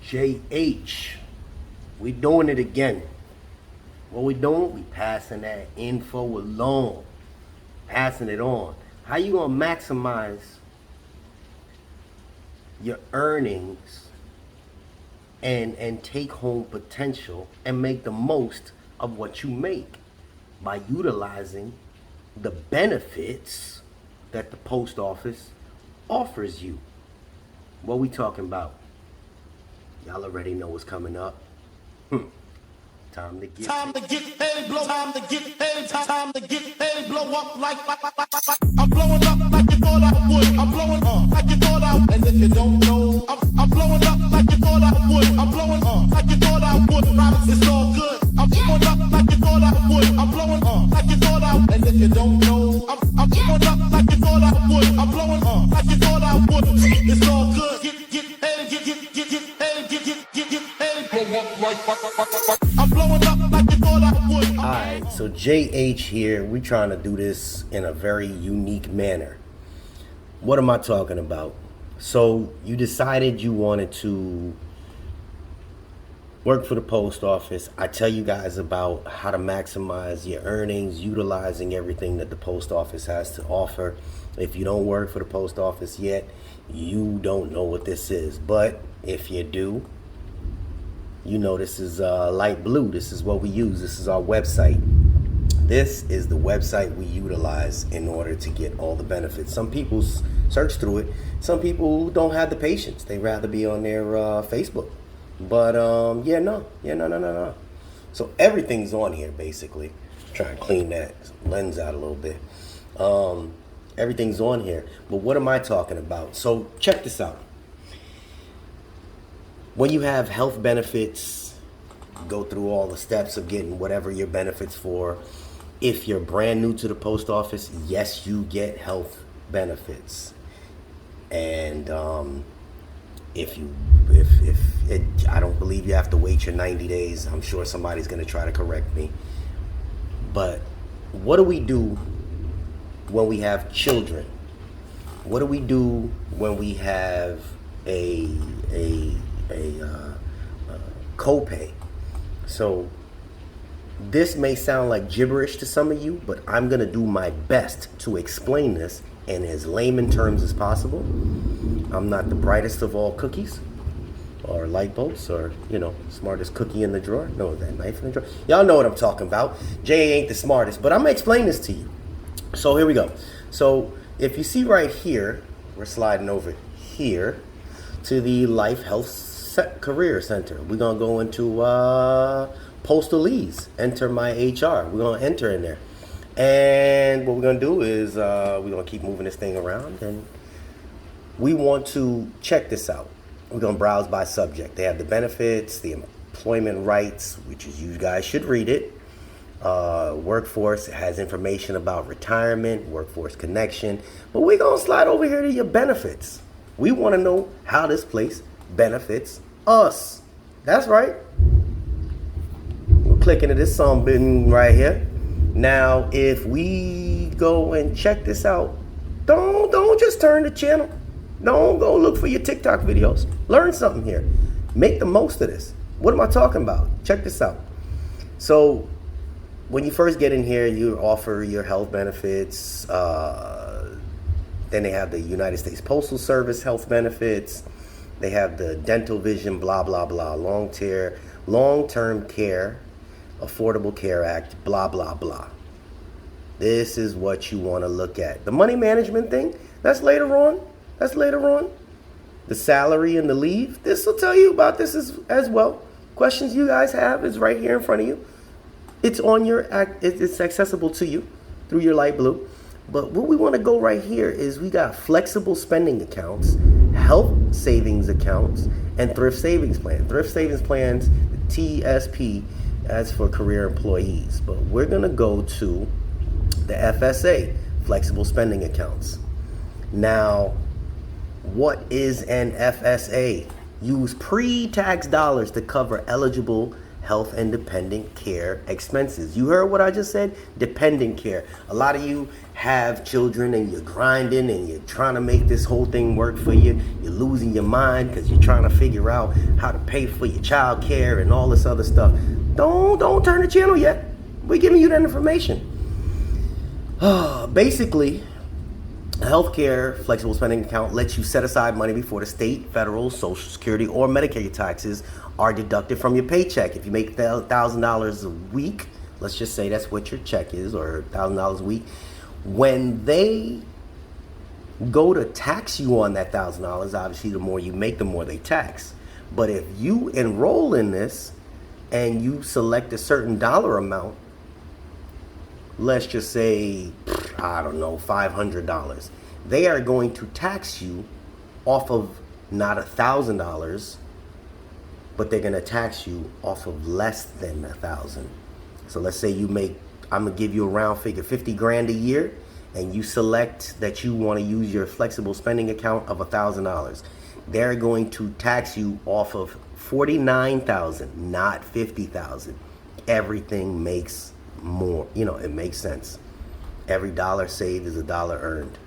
JH. We doing it again. What we doing? We passing that info along. Passing it on. How you gonna maximize your earnings and take home potential and make the most of what you make by utilizing the benefits that the post office offers you? What we talking about? Y'all already know what's coming up. Time to get paid, blow. Time to get paid. Time to get paid, blow up like I'm blowing up like you thought I would. I'm blowing up like you thought I would. And if you don't know, I'm blowing up like you thought I would. I'm blowing up like you thought I would. Promise it's all good. I'm blowing up like you thought I would. I'm blowing up like you thought I would. And if you don't know, I'm blowing up like you thought I would. I'm blowing up like you thought I would. It's all good. Get paid, get paid, blow up like I'm blowing up like you thought I would. Alright, so JH here. We trying to do this in a very unique manner. What am I talking about? So you decided you wanted to work for the post office. I tell you guys about how to maximize your earnings, utilizing everything that the post office has to offer. If you don't work for the post office yet, you don't know what this is. But if you do, you know this is light blue. This is what we use. This is our website. This is the website we utilize in order to get all the benefits. Some people search through it. Some people don't have the patience. They rather be on their Facebook. But no. So everything's on here basically. Try and clean that lens out a little bit. Everything's on here. But what am I talking about? So check this out. When you have health benefits, go through all the steps of getting whatever your benefits for. If you're brand new to the post office, yes, you get health benefits. And if I don't believe you have to wait your 90 days. I'm sure somebody's going to try to correct me. But what do we do when we have children? What do we do when we have a copay? So this may sound like gibberish to some of you, but I'm gonna do my best to explain this in as layman terms as possible. I'm not the brightest of all cookies or light bulbs or, smartest cookie in the drawer. No, that knife in the drawer. Y'all know what I'm talking about. Jay ain't the smartest, but I'm gonna explain this to you. So here we go. So if you see right here, we're sliding over here to the Life Health Career Center. We're gonna go into postal ease. Enter my HR. We're gonna enter in there, and what we're gonna do is we're gonna keep moving this thing around, and we want to check this out. We're gonna browse by subject. They have the benefits, the employment rights, which is, you guys should read it. Workforce has information about retirement, workforce connection, but we're gonna slide over here to your benefits. We want to know how this place benefits us. That's right. We're clicking to this song button right here. Now, if we go and check this out, don't just turn the channel. Don't go look for your TikTok videos. Learn something here. Make the most of this. What am I talking about? Check this out. So, when you first get in here, you offer your health benefits. Then they have the United States Postal Service health benefits. They have the dental, vision, blah, blah, blah, long-term care, Affordable Care Act, blah, blah, blah. This is what you want to look at. The money management thing, that's later on. The salary and the leave, this will tell you about this as well. Questions you guys have is right here in front of you. It's on your act. It's accessible to you through your light blue. But what we want to go right here is we got flexible spending accounts, health savings accounts, and thrift savings plan. Thrift savings plans, the TSP, as for career employees. But we're going to go to the FSA, flexible spending accounts. Now, what is an FSA? Use pre-tax dollars to cover eligible health and dependent care expenses. You heard what I just said? Dependent care. A lot of you have children and you're grinding and you're trying to make this whole thing work for you. You're losing your mind because you're trying to figure out how to pay for your child care and all this other stuff. Don't turn the channel yet. We're giving you that information. Basically, a healthcare flexible spending account lets you set aside money before the state, federal, Social Security, or Medicare taxes are deducted from your paycheck. If you make $1,000 a week, let's just say that's what your check is, or $1,000 a week, when they go to tax you on that $1,000, obviously the more you make, the more they tax. But if you enroll in this and you select a certain dollar amount, let's just say, I don't know, $500, they are going to tax you off of not $1,000, but they're going to tax you off of less than $1,000. So let's say you make, I'm going to give you a round figure, 50 grand a year, and you select that you want to use your flexible spending account of $1,000. They're going to tax you off of $49,000, not $50,000. Everything makes more, it makes sense. Every dollar saved is a dollar earned.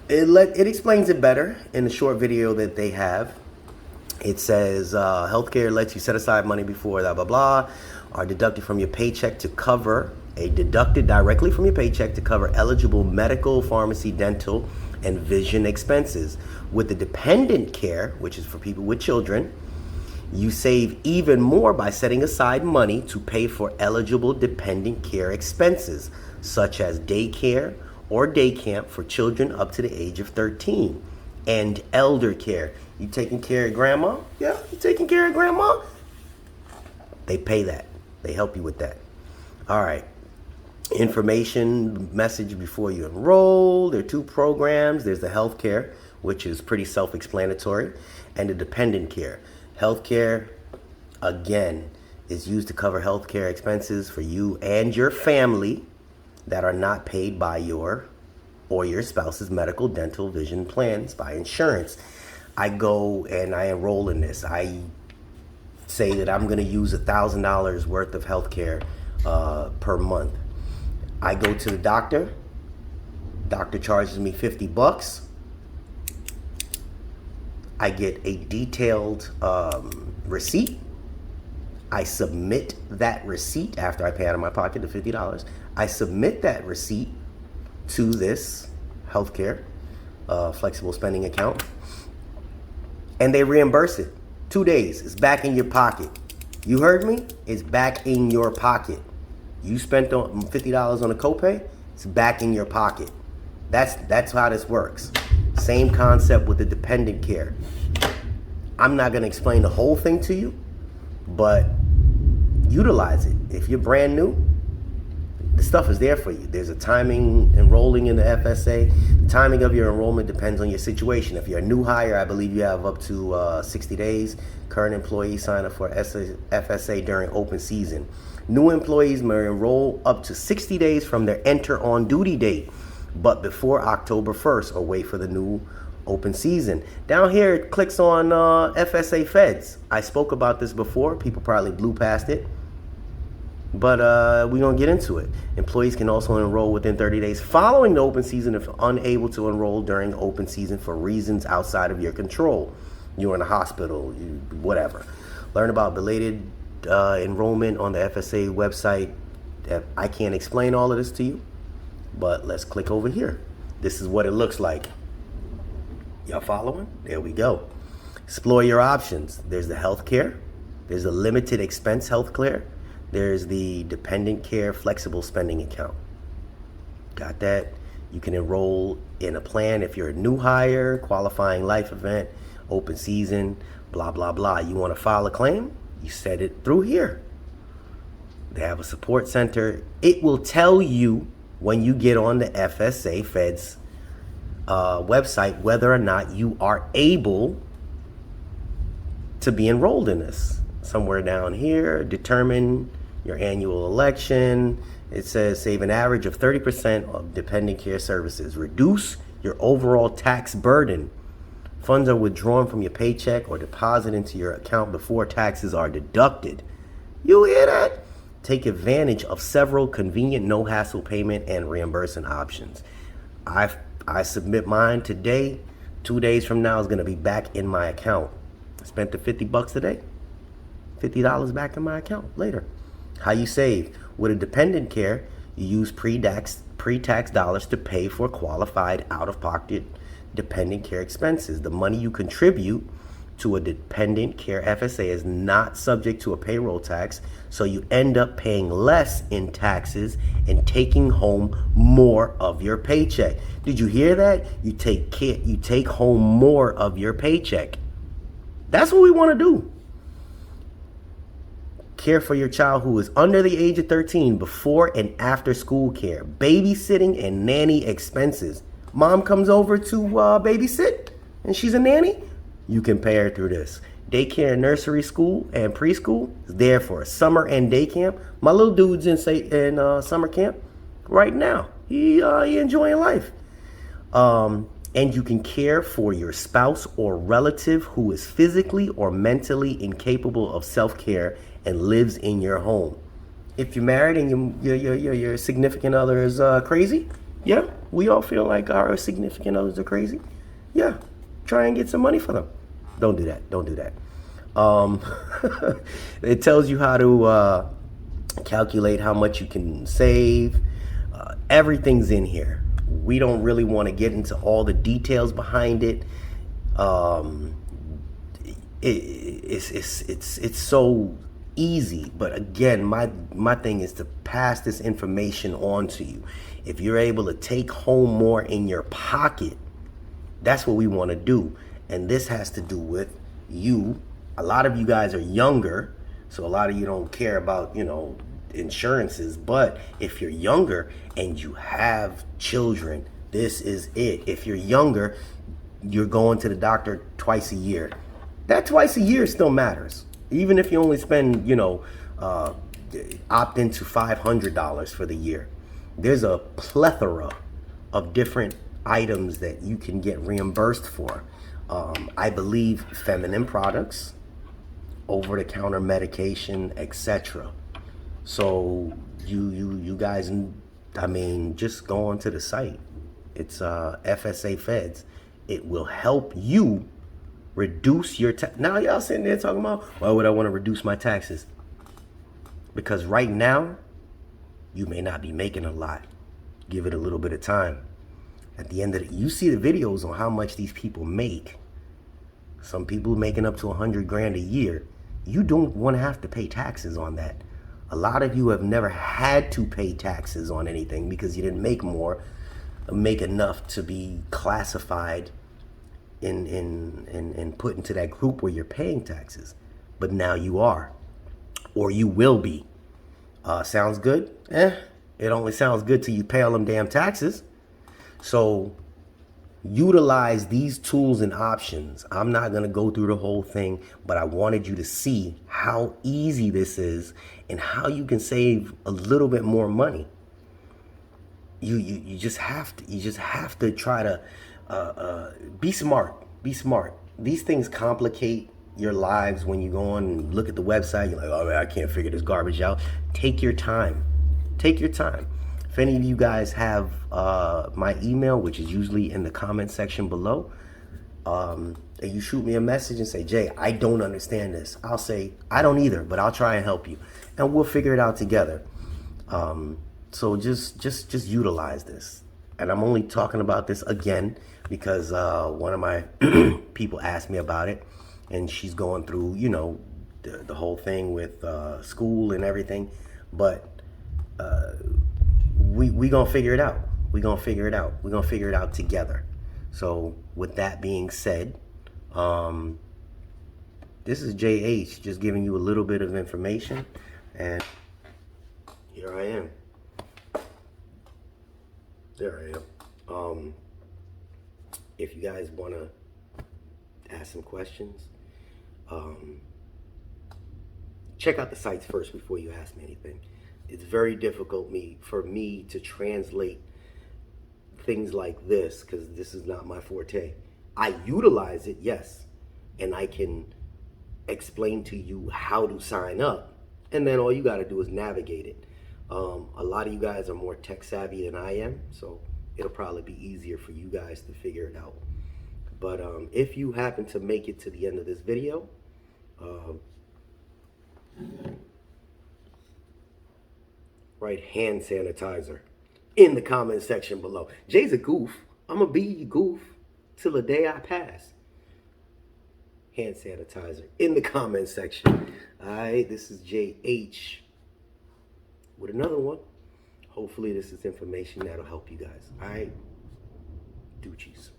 It explains it better in the short video that they have. It says healthcare lets you set aside money before blah blah blah are deducted from your paycheck to cover deducted directly from your paycheck to cover eligible medical, pharmacy, dental, and vision expenses. With the dependent care, which is for people with children, you save even more by setting aside money to pay for eligible dependent care expenses, such as daycare or day camp for children up to the age of 13, and elder care. You taking care of grandma? Yeah, you taking care of grandma? They pay that. They help you with that. All right. Information message before you enroll. There are two programs. There's the health care, which is pretty self-explanatory, and the dependent care. Healthcare, again, is used to cover healthcare expenses for you and your family that are not paid by your or your spouse's medical, dental, vision plans by insurance. I go and I enroll in this. I say that I'm going to use $1,000 worth of healthcare per month. I go to the doctor. Doctor charges me $50. I get a detailed receipt. I submit that receipt after I pay out of my pocket the $50. I submit that receipt to this healthcare flexible spending account, and they reimburse it. 2 days, it's back in your pocket. You heard me? It's back in your pocket. You spent $50 on a copay, it's back in your pocket. That's how this works. Same concept with the dependent care. I'm not going to explain the whole thing to you, but utilize it. If you're brand new, the stuff is there for you. There's a timing enrolling in the FSA. The timing of your enrollment depends on your situation. If you're a new hire, I believe you have up to 60 days. Current employees sign up for FSA during open season. New employees may enroll up to 60 days from their enter on duty date, but before October 1st, or wait for the new open season. Down here, it clicks on FSA Feds. I spoke about this before. People probably blew past it, but we're going to get into it. Employees can also enroll within 30 days following the open season if unable to enroll during open season for reasons outside of your control. You're in a hospital, whatever. Learn about belated enrollment on the FSA website. I can't explain all of this to you, but let's click over here. This is what it looks like. Y'all following? There we go. Explore your options. There's the health care. There's the limited expense health care. There's the dependent care flexible spending account. Got that? You can enroll in a plan if you're a new hire, qualifying life event, open season, blah, blah, blah. You want to file a claim? You set it through here. They have a support center. It will tell you when you get on the FSA Feds website whether or not you are able to be enrolled in this. Somewhere down here, determine your annual election. It says save an average of 30% of dependent care services. Reduce your overall tax burden Funds are withdrawn from your paycheck or deposited into your account before taxes are deducted. You hear that? Take advantage of several convenient no-hassle payment and reimbursement options. I submit mine today. 2 days from now is going to be back in my account. I spent the $50 today. $50 back in my account later. How you save? With a dependent care, you use pre-tax dollars to pay for qualified out-of-pocket dependent care expenses. The money you contribute to a dependent care FSA is not subject to a payroll tax, so you end up paying less in taxes and taking home more of your paycheck. Did you hear that? You take home more of your paycheck. That's what we want to do. Care for your child who is under the age of 13 before and after school care, babysitting and nanny expenses. Mom comes over to babysit and she's a nanny. You can pay her through this. Daycare, nursery school, and preschool is there for summer and day camp. My little dude's in summer camp right now. He enjoying life. And you can care for your spouse or relative who is physically or mentally incapable of self-care and lives in your home. If you're married and your significant other is crazy, yeah, we all feel like our significant others are crazy. Yeah, try and get some money for them. Don't do that. Don't do that. It tells you how to calculate how much you can save. Everything's in here. We don't really want to get into all the details behind it. It's so easy, but again, my thing is to pass this information on to you. If you're able to take home more in your pocket, that's what we want to do. And this has to do with you. A lot of you guys are younger, so a lot of you don't care about, insurances. But if you're younger and you have children, this is it. If you're younger, you're going to the doctor twice a year. That twice a year still matters. Even if you only spend, opt into $500 for the year. There's a plethora of different items that you can get reimbursed for. I believe feminine products, over-the-counter medication, etc. So you guys, just go onto the site. It's FSA Feds. It will help you reduce your tax. Now y'all sitting there talking about, why would I want to reduce my taxes? Because right now, you may not be making a lot. Give it a little bit of time. At the end of it, you see the videos on how much these people make. Some people making up to 100 grand a year. You don't want to have to pay taxes on that. A lot of you have never had to pay taxes on anything because you didn't make enough to be classified and put into that group where you're paying taxes. But now you are, or you will be. Sounds good? It only sounds good till you pay all them damn taxes. So utilize these tools and options. I'm not going to go through the whole thing, but I wanted you to see how easy this is and how you can save a little bit more money. You just have to try to be smart. Be smart. These things complicate your lives when you go on and look at the website. You're like, oh man, I can't figure this garbage out. Take your time. Take your time. If any of you guys have my email, which is usually in the comment section below, and you shoot me a message and say, Jay, I don't understand this. I'll say, I don't either, but I'll try and help you. And we'll figure it out together. So just utilize this. And I'm only talking about this again because one of my people asked me about it. And she's going through, the whole thing with school and everything. But we gonna figure it out. We're gonna figure it out together. So with that being said, this is JH just giving you a little bit of information, and here I am. There I am. If you guys want to ask some questions, check out the sites first before you ask me anything. It's very difficult for me to translate things like this because this is not my forte. I utilize it, yes, and I can explain to you how to sign up, and then all you got to do is navigate it. A lot of you guys are more tech savvy than I am, so it'll probably be easier for you guys to figure it out. But if you happen to make it to the end of this video, write hand sanitizer in the comment section below. Jay's a goof. I'm going to be a goof till the day I pass. Hand sanitizer in the comment section. All right, this is JH with another one. Hopefully this is information that'll help you guys. All right, doochies.